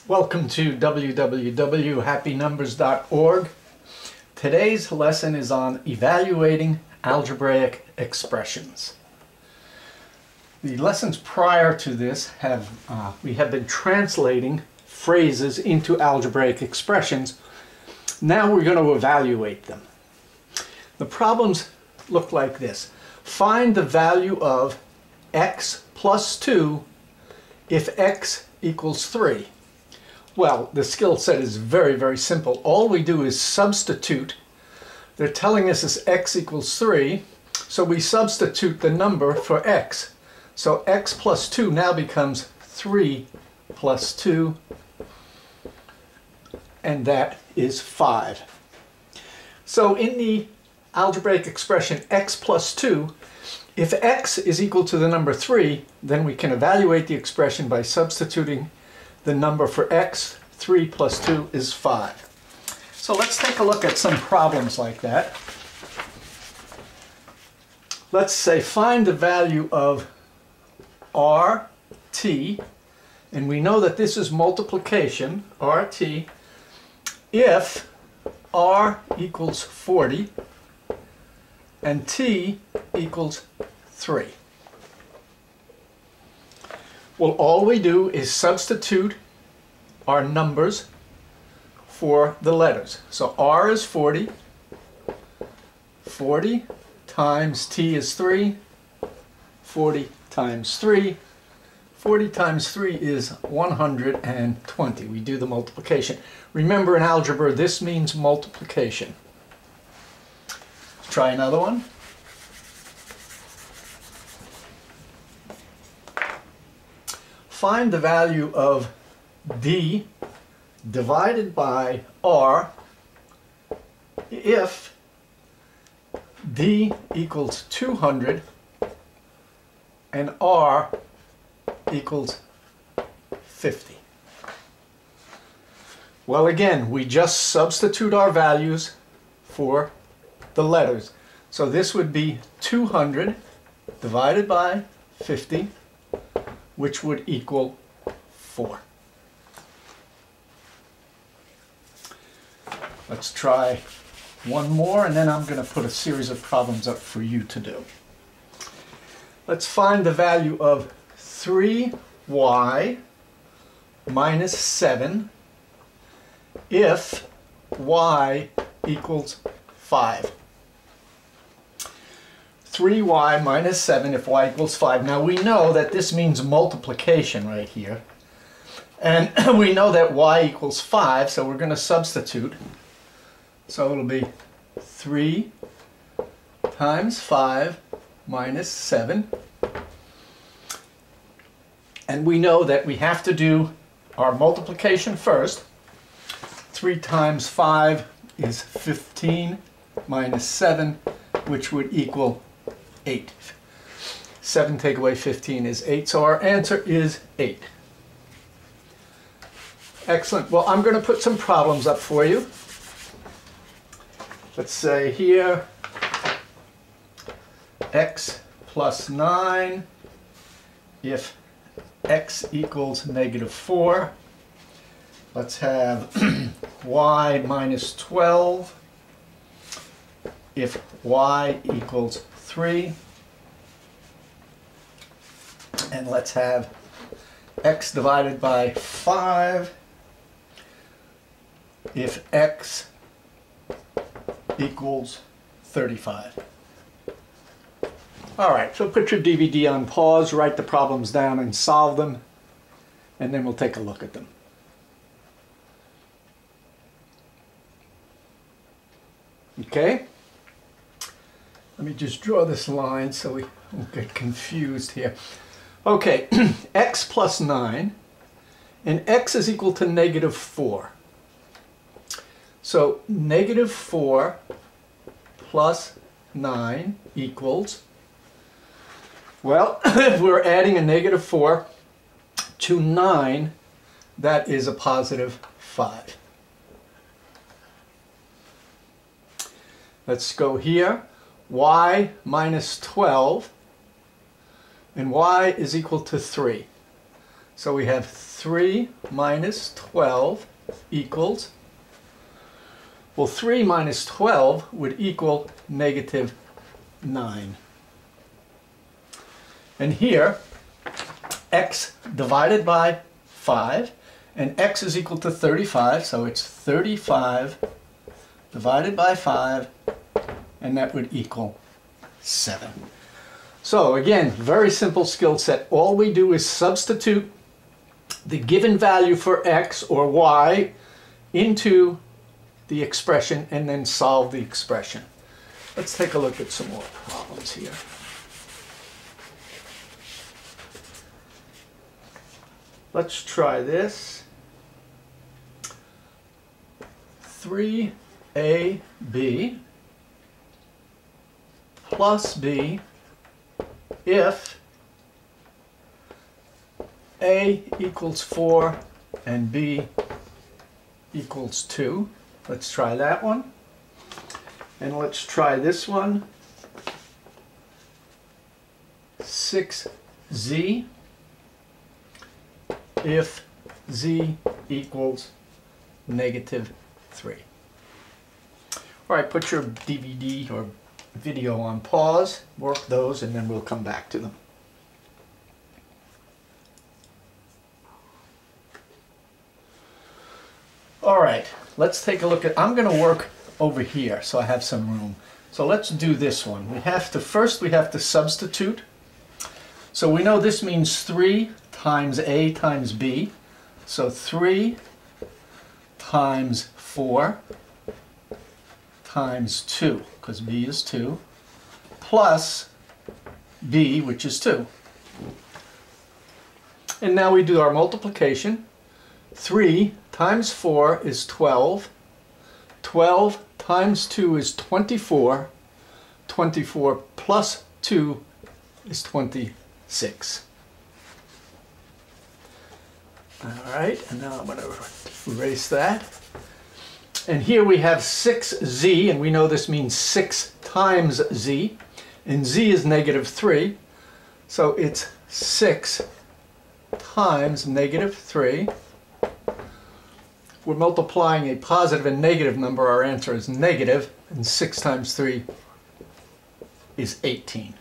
Welcome to www.happynumbers.org. Today's lesson is on evaluating algebraic expressions. The lessons prior to this we have been translating phrases into algebraic expressions. Now we're going to evaluate them. The problems look like this. Find the value of x plus 2 if x equals 3. Well, the skill set is very, very simple. All we do is substitute. They're telling us is x equals 3, so we substitute the number for x. So x plus 2 now becomes 3 plus 2, and that is 5. So in the algebraic expression x plus 2, if x is equal to the number 3, then we can evaluate the expression by substituting the number for x. 3 plus 2 is 5. So let's take a look at some problems like that. Let's say find the value of RT, and we know that this is multiplication, RT, if R equals 40 and T equals 3. Well, all we do is substitute our numbers for the letters. So R is 40, 40 times T is 3, 40 times 3, 40 times 3 is 120. We do the multiplication. Remember, in algebra, this means multiplication. Let's try another one. Find the value of D divided by R if D equals 200 and R equals 50. Well, again, we just substitute our values for the letters. So this would be 200 divided by 50, which would equal 4. Let's try one more, and then I'm going to put a series of problems up for you to do. Let's find the value of 3y minus 7 if y equals 5. 3y minus 7 if y equals 5. Now we know that this means multiplication right here. And we know that y equals 5, so we're going to substitute. So it'll be 3 times 5 minus 7. And we know that we have to do our multiplication first. 3 times 5 is 15 minus 7, which would equal 8. 7 take away 15 is 8, so our answer is 8. Excellent. Well, I'm going to put some problems up for you. Let's say here x plus 9 if x equals negative 4. Let's have y minus 12 if y equals 3. And let's have x divided by 5 if x equals 35. All right, so put your DVD on pause, write the problems down and solve them, and then we'll take a look at them. Okay? Let me just draw this line so we won't get confused here. Okay, x plus 9, and x is equal to negative 4. So negative 4 plus 9 equals, well, if we're adding a negative 4 to 9, that is a positive 5. Let's go here. Y minus 12, and y is equal to 3. So we have 3 3 minus 12 equals, well, 3 minus 12 would equal negative 9. And here, x divided by 5, and x is equal to 35, so it's 35 divided by 5, and that would equal 7. So again, very simple skill set. All we do is substitute the given value for x or y into the expression and then solve the expression. Let's take a look at some more problems here. Let's try this. 3ab plus b if a equals 4 and b equals 2. Let's try that one. And let's try this one. 6z if z equals negative 3. All right, put your DVD or video on pause, work those, and then we'll come back to them. All right, let's take a look at, I'm going to work over here so I have some room. So let's do this one. First we have to substitute. So we know this means 3 times a times b. So 3 times 4 times 2, because b is 2, plus b, which is 2. And now we do our multiplication. 3 times 4 is 12. 12 times 2 is 24. 24 plus 2 is 26. All right, and now I'm going to erase that. And here we have 6z, and we know this means 6 times z. And z is negative 3. So it's 6 times negative 3. If we're multiplying a positive and negative number, our answer is negative. And 6 times 3 is 18.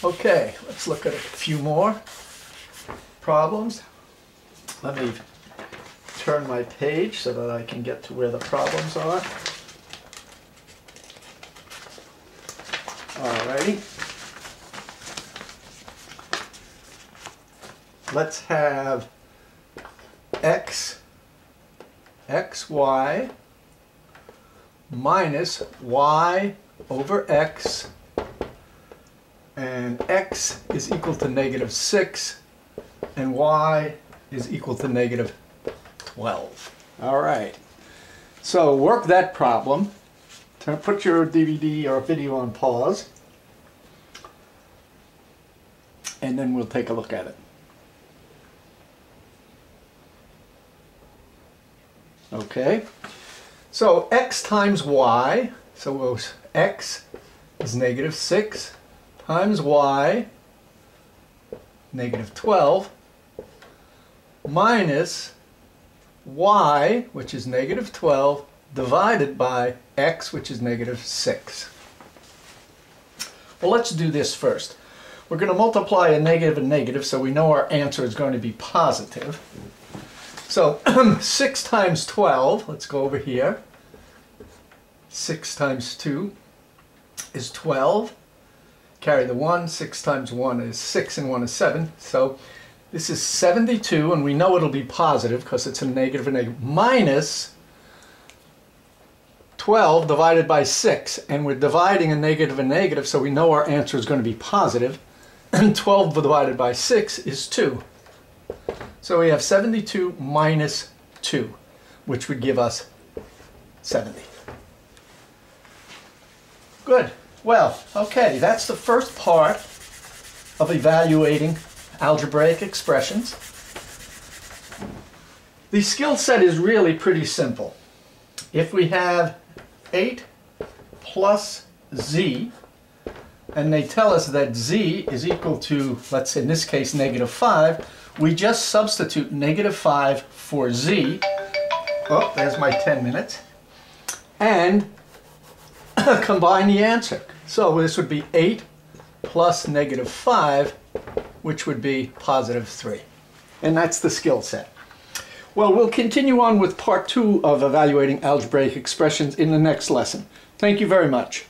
Okay, let's look at a few more problems. Let me turn my page so that I can get to where the problems are. Alrighty. Let's have xy minus y over x, and x is equal to negative 6 and y is equal to negative 12. All right, so work that problem. Put your DVD or video on pause, and then we'll take a look at it. Okay, so x times y, so x is negative 6 times y, negative 12, minus y, which is negative 12, divided by x, which is negative 6. Well, let's do this first. We're going to multiply a negative and negative, so we know our answer is going to be positive. So 6 times 12, let's go over here. 6 times 2 is 12. Carry the 1. 6 times 1 is 6 and 1 is 7. So this is 72, and we know it'll be positive because it's a negative and negative, minus 12 divided by 6. And we're dividing a negative and negative, so we know our answer is going to be positive. And 12 divided by 6 is 2. So we have 72 minus 2, which would give us 70. Good. Well, okay, that's the first part of evaluating algebraic expressions. The skill set is really pretty simple. If we have 8 plus z, and they tell us that z is equal to, let's say in this case, negative 5, we just substitute -5 for z. Oh, there's my 10 minutes. And combine the answer. So this would be 8 plus -5, which would be +3. And that's the skill set. Well, we'll continue on with part 2 of evaluating algebraic expressions in the next lesson. Thank you very much.